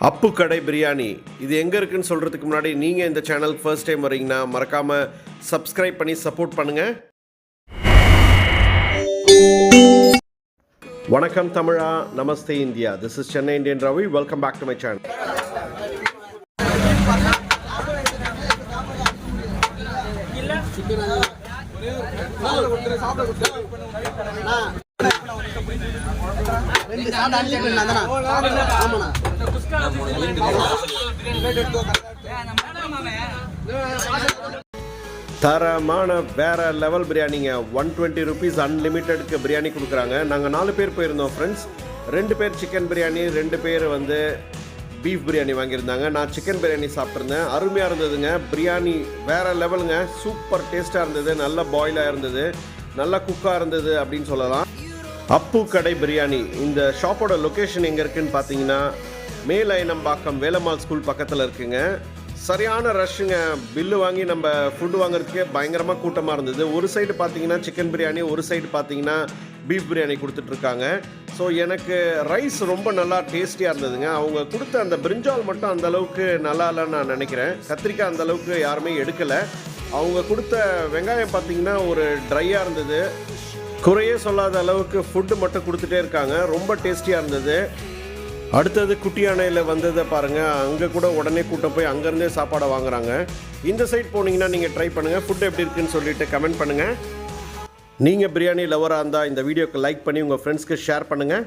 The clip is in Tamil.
அப்பு கடை பிரியாணி இது எங்கே இருக்குன்னு சொல்கிறதுக்கு முன்னாடி நீங்கள் இந்த சேனலுக்கு ஃபர்ஸ்ட் டைம் வரீங்கன்னா மறக்காமல் சப்ஸ்கிரைப் பண்ணி சப்போர்ட் பண்ணுங்கள். வணக்கம் தமிழா, நமஸ்தே India. This is Chennai Indian Ravi. Welcome back to my channel. தரமான வேற லெவல் பிரியாணிங்க. 120 rupees அன்லிமிட்டெடுக்கு பிரியாணி கொடுக்குறாங்க. நாங்கள் 4 பேர் போயிருந்தோம் ஃப்ரெண்ட்ஸ். 2 பேர் சிக்கன் பிரியாணி, 2 பேர் பீஃப் பிரியாணி வாங்கியிருந்தாங்க. நான் சிக்கன் பிரியாணி சாப்பிட்ருந்தேன். அருமையாக இருந்ததுங்க. பிரியாணி வேற லெவலுங்க. சூப்பர் டேஸ்ட்டாக இருந்தது. நல்ல பாயிலாக இருந்தது, நல்லா குக்காக இருந்தது அப்படின்னு சொல்லலாம். அப்பு கடை பிரியாணி. இந்த ஷாப்போட லொக்கேஷன் எங்கே இருக்குதுன்னு பார்த்தீங்கன்னா மேலயனம்பாக்கம் வேலம்மாள் ஸ்கூல் பக்கத்தில் இருக்குங்க. சரியான ரஷ்ஷுங்க. பில்லு வாங்கி நம்ம ஃபுட்டு வாங்குறதுக்கே பயங்கரமாக கூட்டமாக இருந்தது. ஒரு சைடு பார்த்தீங்கன்னா சிக்கன் பிரியாணி, ஒரு சைடு பார்த்தீங்கன்னா பீஃப் பிரியாணி கொடுத்துட்ருக்காங்க. ஸோ எனக்கு ரைஸ் ரொம்ப நல்லா டேஸ்டியாக இருந்ததுங்க. அவங்க கொடுத்த அந்த பிரிஞ்சால் மட்டும் அந்தளவுக்கு நல்லா இல்லைன்னு நான் நினைக்கிறேன். கத்திரிக்காய் அந்தளவுக்கு யாருமே எடுக்கலை. அவங்க கொடுத்த வெங்காயம் பார்த்தீங்கன்னா ஒரு ட்ரையாக இருந்தது. குறையே சொல்லாத அளவுக்கு ஃபுட்டு மட்டும் கொடுத்துட்டே இருக்காங்க. ரொம்ப டேஸ்டியாக இருந்தது. அடுத்தது குட்டி யானையில் வந்ததை பாருங்கள். அங்கே கூட உடனே கூட்டம் போய் அங்கேருந்தே சாப்பாடை வாங்குறாங்க. இந்த சைட் போனீங்கன்னா நீங்கள் ட்ரை பண்ணுங்கள். ஃபுட் எப்படி இருக்குன்னு சொல்லிட்டு கமெண்ட் பண்ணுங்கள். நீங்கள் பிரியாணி லவராக இருந்தால் இந்த வீடியோக்கு லைக் பண்ணி உங்கள் ஃப்ரெண்ட்ஸ்க்கு ஷேர் பண்ணுங்கள்.